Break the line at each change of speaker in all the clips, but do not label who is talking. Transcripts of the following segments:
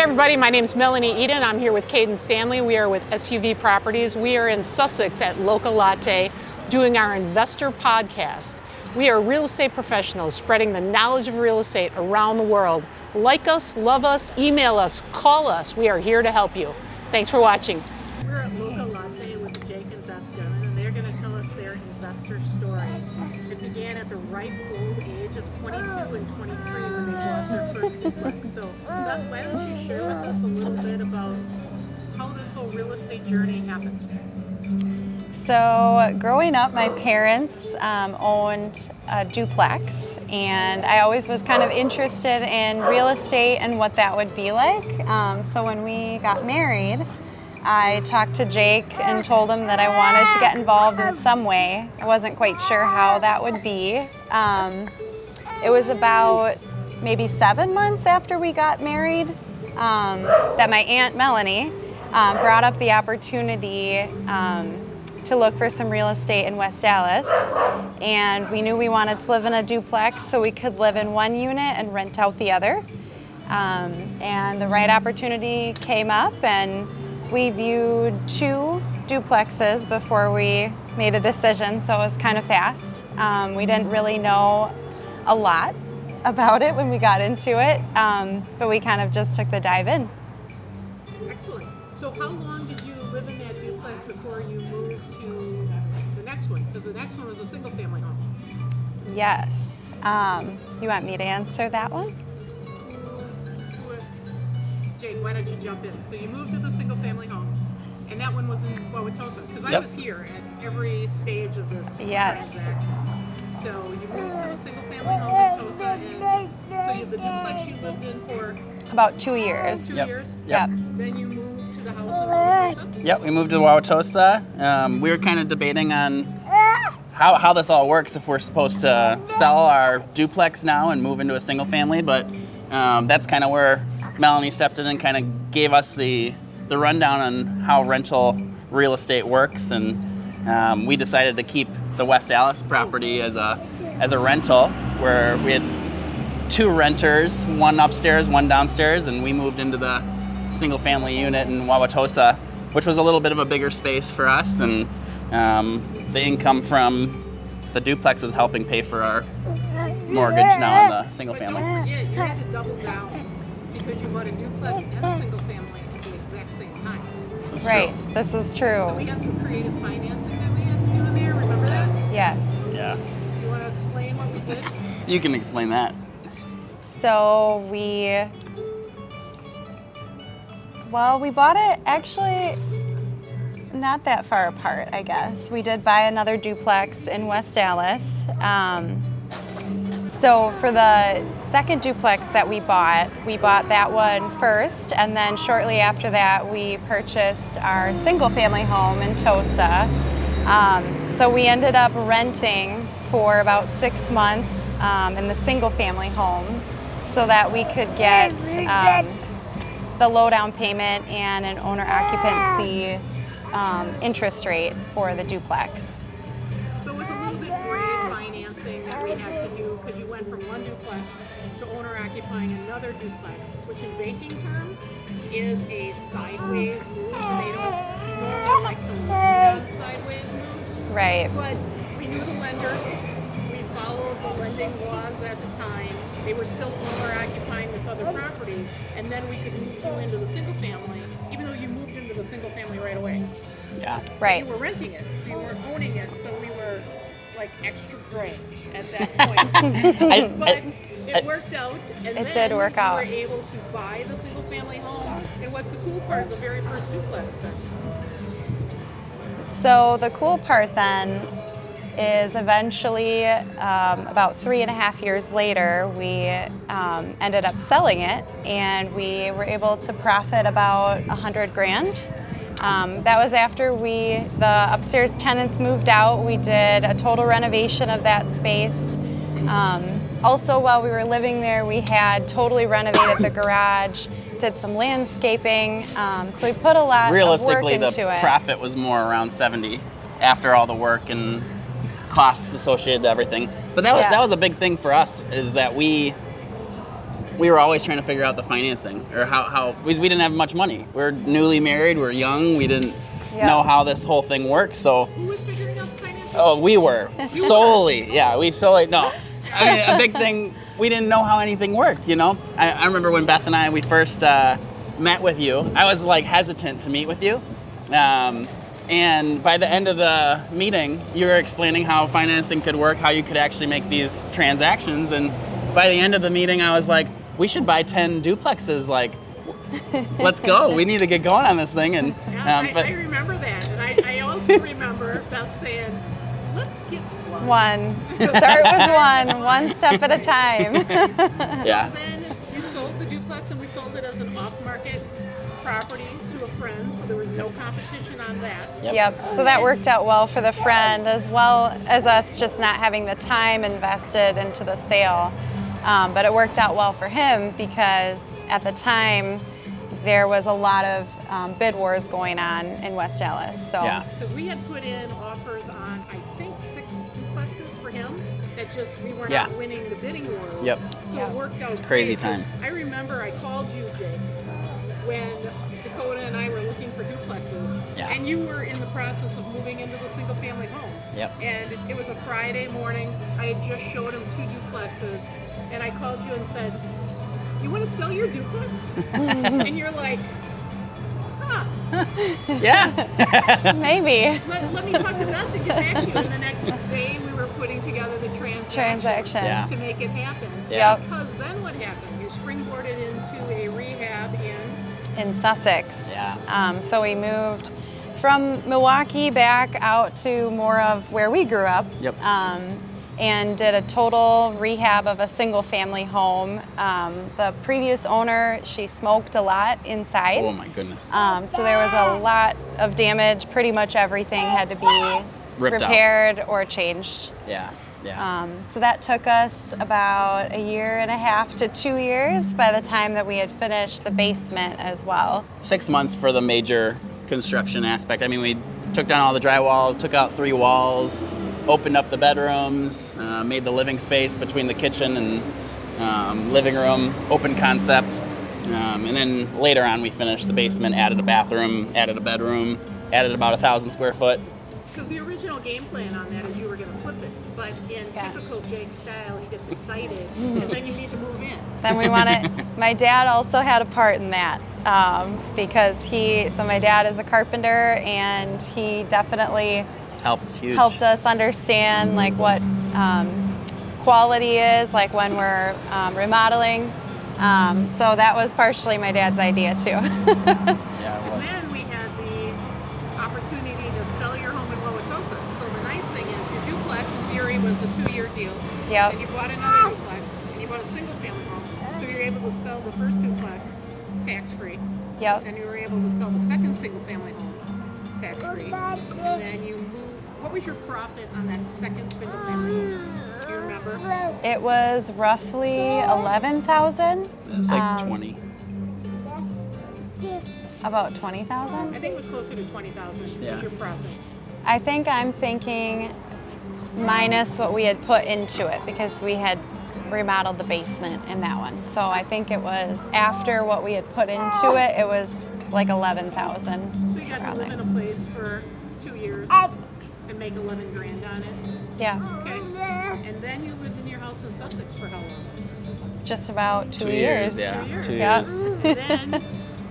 Hey everybody, my name is Melanie Eden. I'm here with Caden Stanley. We are with SUV Properties. We are in Sussex at Loca, Latte doing our investor podcast. We are real estate professionals spreading the knowledge of real estate around the world. Like us, love us, email us, call us. We are here to help you. Thanks for watching. We're at Loca Latte with Jake and Beth Jones, and they're going to tell us their investor story. It began at the ripe old age of 22 and 23 when they bought their first duplex. So Beth, why don't you share with us a little bit about how this whole real estate journey happened?
So growing up, my parents owned a duplex, and I always was kind of interested in real estate and what that would be like. So when we got married, I talked to Jake and told him that I wanted to get involved in some way. I wasn't quite sure how that would be. It was about maybe 7 months after we got married that my Aunt Melanie brought up the opportunity to look for some real estate in West Dallas, and we knew we wanted to live in a duplex so we could live in one unit and rent out the other. And the right opportunity came up, and we viewed 2 duplexes before we made a decision, so it was kind of fast. We didn't really know a lot about it when we got into it, but we kind of just took the dive in.
Excellent. So how long did you live in that duplex before you moved to the next one? Because the next one was a single family home.
Yes. You want me to answer that one?
Jake, why don't you jump in? So you moved to the single family home, and that one was in Wauwatosa, because I was here at every stage of this transaction. So you moved to the single family home in Tosa, and so the duplex you lived in for
about 2 years.
2 years?
Yep.
Then you moved to the house in Wauwatosa?
Yep, we moved to Wauwatosa. We were kind of debating on how this all works, if we're supposed to sell our duplex now and move into a single family, but that's kind of where Melanie stepped in and kind of gave us the rundown on how rental real estate works, and we decided to keep the West Dallas property as a rental, where we had 2 renters, one upstairs, one downstairs, and we moved into the single family unit in Wauwatosa, which was a little bit of a bigger space for us, and the income from the duplex was helping pay for our mortgage now in the single family.
But don't forget, you had to double down because you bought a duplex and a single family at the exact same time.
This is
Right,
true.
this is true.
So we had some creative financing that we had to do in there, remember that?
Yes.
Yeah.
You want to explain what we did?
You can explain that.
So we bought it actually not that far apart, I guess. We did buy another duplex in West Dallas. So for the second duplex that we bought that one first, and then shortly after that we purchased our single family home in Tosa. So we ended up renting for about 6 months in the single family home so that we could get the low down payment and an owner occupancy interest rate for the duplex.
So it was a little bit creative financing that we had to do because you went from one duplex to owner occupying another duplex, which in banking terms is a sideways move. They don't normally like to look at sideways moves.
Right.
But we knew the lender. We followed the lending laws at the time. They were still owner occupying this other property, and then we could move you into the single family, even though you moved into the single family right away.
Yeah.
Right.
You were renting it, so you weren't owning it, so we were like extra gray at that point. But it worked out, and
It
then
did work out.
we were able to buy the single family home. And what's the cool part of the very first duplex then?
So the cool part then is eventually, about 3.5 years later, we ended up selling it, and we were able to profit about $100,000. That was after the upstairs tenants moved out. We did a total renovation of that space. Also, while we were living there, we had totally renovated the garage, did some landscaping, so we put a lot of work
Realistically,
into
the
it.
profit was more around 70 after all the work and costs associated to everything. But that was a big thing for us, is that we were always trying to figure out the financing or how we didn't have much money. We're newly married, we're young, we didn't know how this whole thing works. So
Who was figuring out the financing?
oh, we were solely, yeah, we solely no. I mean, a big thing, we didn't know how anything worked. You know, I remember when Beth and we first met with you. I was like hesitant to meet with you. And by the end of the meeting, you were explaining how financing could work, how you could actually make these transactions. And by the end of the meeting, I was like, we should buy 10 duplexes. Like, let's go. We need to get going on this thing. And
I remember that. And I also remember Beth saying, let's get one.
Start with one step at a time.
Yeah.
So then you sold the duplex, and we sold it as an off-market property to a friend, so there was no competition on that.
Yep. So that worked out well for the friend, as well as us just not having the time invested into the sale. But it worked out well for him because at the time there was a lot of bid wars going on in West Dallas. So
because we had put in offers on, I think, 6 duplexes for him. That just we were not winning the bidding wars.
Yep.
So it worked out.
It was crazy
great, 'cause
time.
I remember I called you, Jake, when Dakota and I were looking for duplexes, and you were in the process of moving into the single-family home.
Yep.
And it was a Friday morning. I had just showed him 2 duplexes, and I called you and said, "You want to sell your duplex?" And you're like, "Huh."
Yeah.
maybe.
Let me talk to Beth and get back to you. And the next day, we were putting together the transaction
Yeah.
to make it happen.
Yeah.
Because then what happened? You springboarded into a rehab
In Sussex.
Yeah.
So we moved from Milwaukee back out to more of where we grew up.
Yep.
And did a total rehab of a single family home. The previous owner, she smoked a lot inside.
Oh my goodness.
So there was a lot of damage. Pretty much everything had to be
Ripped out.
repaired or changed.
Yeah. Yeah.
So that took us about 1.5 to 2 years by the time that we had finished the basement as well.
6 months for the major construction aspect. I mean, we took down all the drywall, took out 3 walls, opened up the bedrooms, made the living space between the kitchen and living room, open concept. And then later on we finished the basement, added a bathroom, added a bedroom, added about 1,000 square foot.
Because the original game plan on that is you were going to flip it. But in typical Jake style, he gets excited, and then you need to move in.
Then we wanted, my dad also had a part in that because my dad is a carpenter and he definitely helped us understand like what quality is, like when we're remodeling. So that was partially my dad's idea too.
Yeah, it was.
And then we had the opportunity to sell your home in Wauwatosa. So the nice thing is your duplex in theory was a 2-year deal.
Yep.
And you bought another duplex and you bought a single family home. So you were able to sell the first duplex tax-free.
Yep.
And you were able to sell the second single family home tax-free. And then you moved. What was your profit on that second single family home? Do you remember?
It was roughly 11,000.
It was like 20.
About 20,000.
I think it was closer to 20,000 was
Yeah.
your profit.
I think I'm thinking minus what we had put into it because we had remodeled the basement in that one. So I think it was after what we had put into it, it was like 11,000.
So you got to live in a place for 2 years and make 11 grand on it.
Yeah,
Okay. And then you lived in your house in Sussex for how long?
just about 2
2
years.
years, yeah.
2 years.
2
Yep.
years.
And then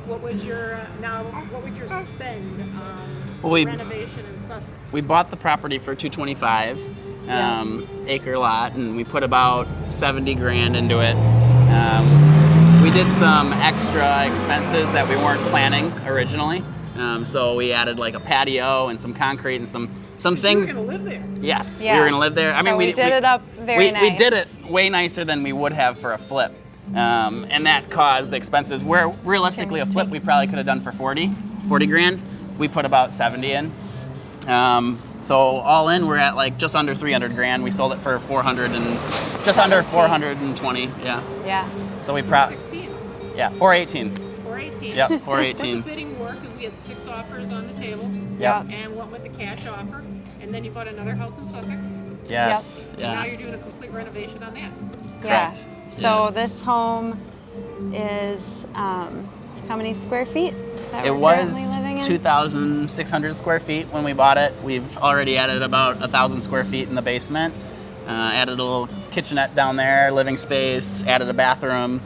what was your what would your spend on
Well, we-
renovation in Sussex?
We bought the property for $225 acre lot, and we put about 70 grand into it. We did some extra expenses that we weren't planning originally. So we added like a patio and some concrete and some things.
You were gonna live there.
Yes,
Yeah.
we were gonna live there. I mean,
So we did it up very
We
nice.
did it way nicer than we would have for a flip, and that caused the expenses. Where realistically a flip we probably could have done for 40 grand. We put about 70 in. So all in, we're at like just under 300 grand. We sold it for 400 and just under 420. Yeah.
Yeah.
So we
16
418.
or 18.
Yep,
But
418.
the bidding war, because we had 6 offers on the table.
Yep.
And went with the cash offer. And then you bought another house in Sussex.
Yes.
And now
Yeah.
you're doing a complete renovation on that.
Yeah.
Correct.
So
Yes.
this home is how many square feet that
It
we're currently
was
living in?
2,600 square feet when we bought it. We've already added about 1,000 square feet in the basement. Added a little kitchenette down there, living space, added a bathroom,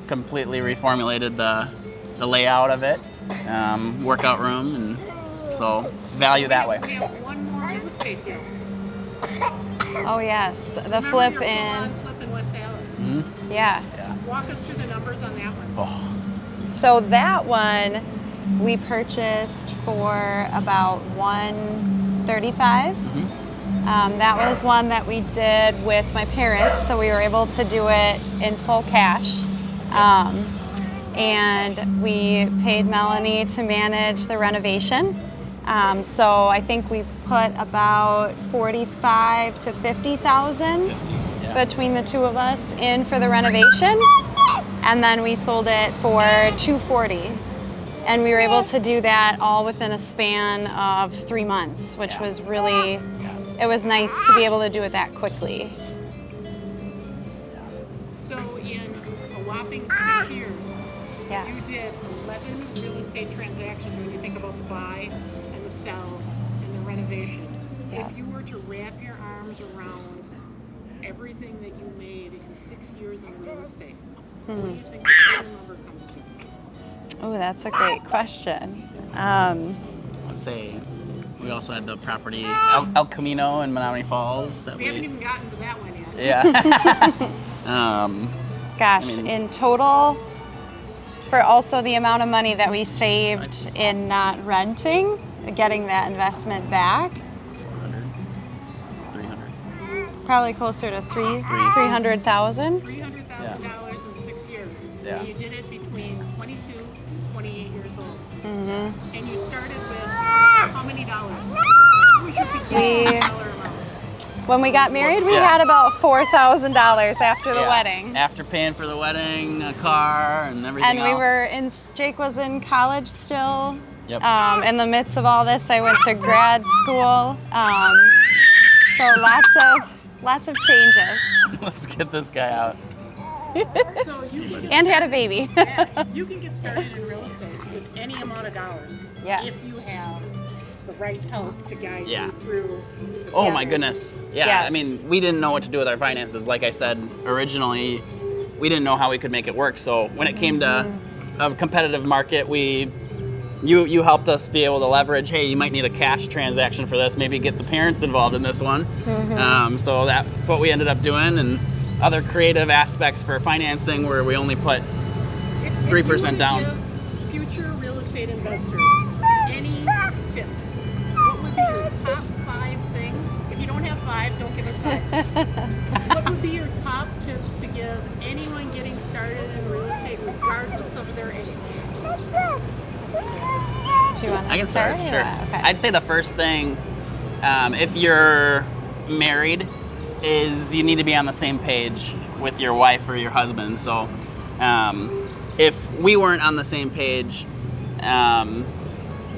completely reformulated the layout of it, workout room, and so value that way.
We have one more real estate deal.
Oh yes, the
Remember
flip
your
in.
full-on flip in West Allis?
Mm-hmm.
Yeah.
Yeah.
Walk us through the numbers on that one.
Oh,
So that one we purchased for about 135. That was one that we did with my parents, so we were able to do it in full cash. And we paid Melanie to manage the renovation. So I think we put about 45 to 50,000
yeah.
between the two of us in for the renovation, and then we sold it for 240. And we were able to do that all within a span of 3 months, which was really, it was nice to be able to do it that quickly.
So in a whopping 6 years,
Yes.
you did 11 real estate transactions when you think about the buy and the sell and the renovation.
Yeah.
If you were to wrap your arms around everything that you made in 6 years in real estate, what do you think the total number comes to?
Oh, that's a great question.
Let's say we also had the property El Camino in Menominee Falls that
We haven't even gotten to that one yet.
yeah.
Gosh,
I mean-
in total, for also the amount of money that we saved in not renting, getting that investment back,
400, 300.
probably closer to 300,000.
$300,000 in 6 years.
Yeah.
And you did it between 22 and 28 years old.
Mm-hmm.
And you started with how many dollars? What was your beginning dollar amount?
When we got married, we
Yeah.
had about $4,000 after the
Yeah.
wedding.
After paying for the wedding, a car, and everything
And we
else.
were in, Jake was in college still.
Yep.
In the midst of all this, I went to grad school. So lots of changes.
Let's get this guy out.
So you can get
And had a baby.
yeah, you can get started in real estate with any amount of dollars.
Yes.
If you have the right help to guide
Yeah.
you through.
Oh my goodness. Yeah,
Yes.
I mean, we didn't know what to do with our finances. Like I said originally, we didn't know how we could make it work. So when it came to a competitive market, you helped us be able to leverage, hey, you might need a cash transaction for this, maybe get the parents involved in this one. So that's what we ended up doing, and other creative aspects for financing where we only put 3% down.
Give future real estate investors any tips? What would be your top 5 things? If you don't have 5, don't give us 5. What would be your top tips to give anyone getting started in real estate, regardless of their age?
Do you want to
I can start,
or
sure.
what? Okay.
I'd say the first thing, if you're married, is you need to be on the same page with your wife or your husband. So if we weren't on the same page,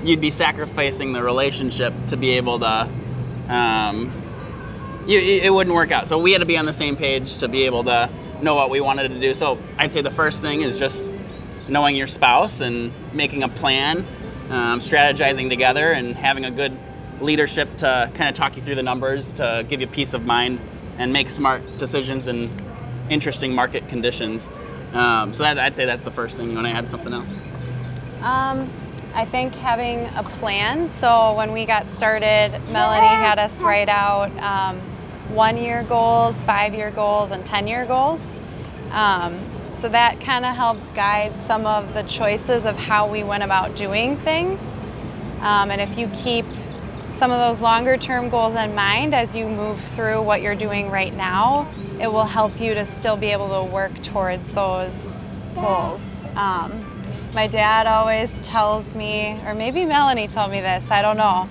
you'd be sacrificing the relationship to be able to, it wouldn't work out. So we had to be on the same page to be able to know what we wanted to do. So I'd say the first thing is just knowing your spouse and making a plan, strategizing together, and having a good leadership to kind of talk you through the numbers, to give you peace of mind and make smart decisions in interesting market conditions. So I'd say that's the first thing. You want to add something else?
I think having a plan. So when we got started, Melanie had us write out 1-year goals, 5-year goals, and 10-year goals. So that kind of helped guide some of the choices of how we went about doing things. And if you keep some of those longer term goals in mind as you move through what you're doing right now, it will help you to still be able to work towards those goals. My dad always tells me, or maybe Melanie told me this, I don't know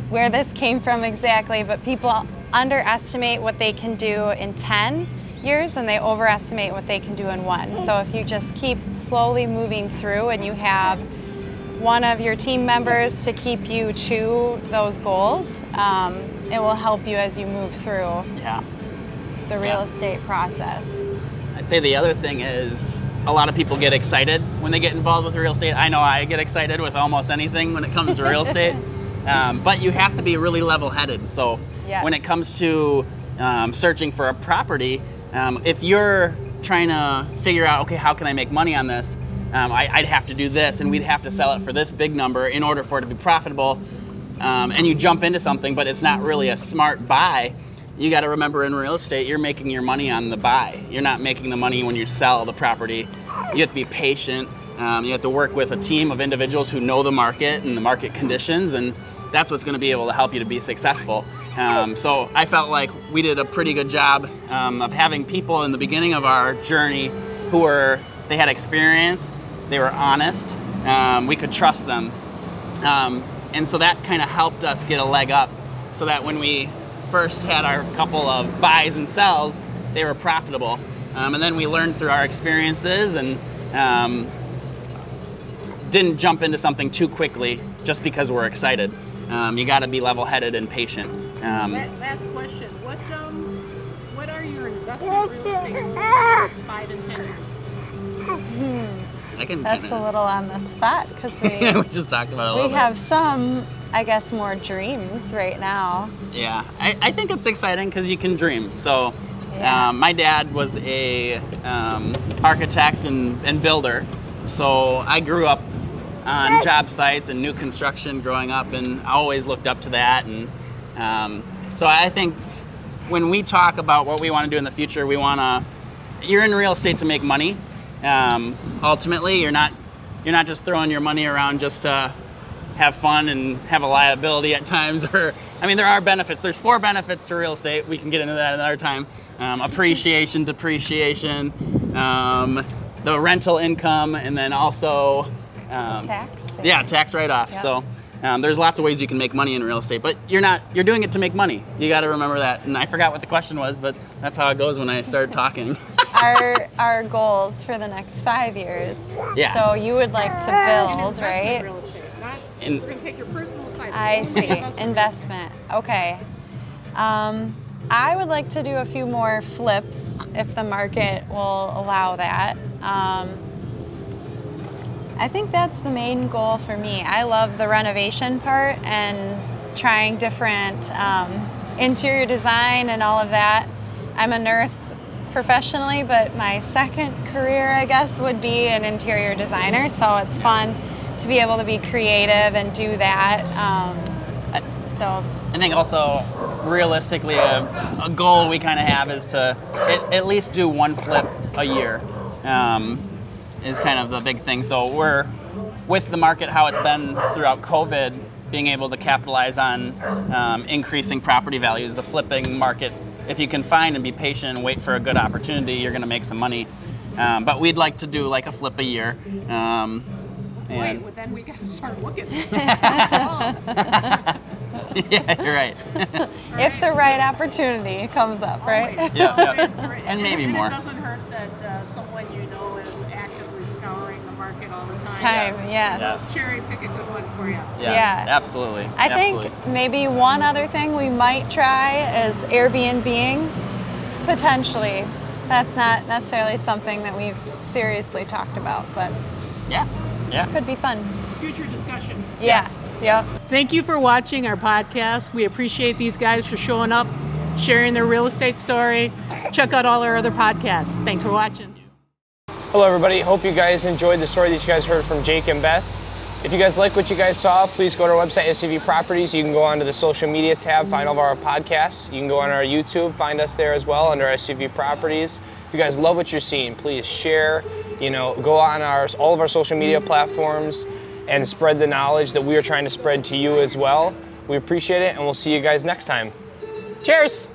where this came from exactly, but people underestimate what they can do in 10 years and they overestimate what they can do in 1. So if you just keep slowly moving through and you have one of your team members to keep you to those goals, it will help you as you move through the real estate process.
I'd say the other thing is a lot of people get excited when they get involved with real estate. I know I get excited with almost anything when it comes to real estate, but you have to be really level-headed. So when it comes to searching for a property, if you're trying to figure out, okay, how can I make money on this? I'd have to do this, and we'd have to sell it for this big number in order for it to be profitable. And you jump into something, but it's not really a smart buy. You got to remember, in real estate, you're making your money on the buy. You're not making the money when you sell the property. You have to be patient. You have to work with a team of individuals who know the market and the market conditions, and that's what's going to be able to help you to be successful. So I felt like we did a pretty good job of having people in the beginning of our journey they had experience, they were honest, we could trust them. And so that kind of helped us get a leg up, so that when we first had our couple of buys and sells, they were profitable. And then we learned through our experiences and didn't jump into something too quickly just because we're excited. You got to be level-headed and patient.
Last question. What are your investment real estate goals for the next 5 and 10 years?
That's a little on the spot because we
just talked about it a little bit.
We have some, I guess, more dreams right now.
Yeah, I think it's exciting because you can dream. So my dad was a architect and builder. So I grew up on job sites and new construction growing up, and I always looked up to that. And so I think when we talk about what we want to do in the future, you're in real estate to make money. Ultimately, you're not just throwing your money around just to have fun and have a liability at times. There are benefits. There's 4 benefits to real estate. We can get into that another time. Appreciation, depreciation, the rental income, and then also
tax.
Yeah, tax write-off. Yep. So there's lots of ways you can make money in real estate, but you're doing it to make money. You got to remember that. And I forgot what the question was, but that's how it goes when I start talking.
Our goals for the next 5 years.
Yeah.
So you would like to build, right?
Real estate. We're going to take your personal side.
I see. Investment. Okay. I would like to do a few more flips if the market will allow that. I think that's the main goal for me. I love the renovation part and trying different interior design and all of that. I'm a nurse professionally, but my second career, I guess, would be an interior designer. So it's fun to be able to be creative and do that.
I think also, realistically, a goal we kind of have is to at least do 1 flip a year. Is kind of the big thing. So we're, with the market how it's been throughout COVID, being able to capitalize on increasing property values, the flipping market. If you can find and be patient and wait for a good opportunity, you're going to make some money. But we'd like to do like a flip a year.
Wait, well, then we got to start looking.
Yeah, you're right.
If the right opportunity comes up, right?
Always.
Yeah. And maybe more.
It doesn't hurt that someone you know is actively scouring the market all the time.
Yes.
Cherry pick a good one for you.
Yes,
Yeah.
absolutely.
I think maybe one other thing we might try is Airbnb-ing, potentially. That's not necessarily something that we've seriously talked about, but
yeah.
could be fun.
Future discussion.
Yes. Yep.
Thank you for watching our podcast. We appreciate these guys for showing up, sharing their real estate story. Check out all our other podcasts. Thanks for watching.
Hello everybody, hope you guys enjoyed the story that you guys heard from Jake and Beth. If you guys like what you guys saw, please go to our website, SUV Properties. You can go onto the social media tab, find all of our podcasts. You can go on our YouTube, find us there as well under SUV Properties. If you guys love what you're seeing, please share, go on all of our social media platforms and spread the knowledge that we are trying to spread to you as well. We appreciate it, and we'll see you guys next time.
Cheers.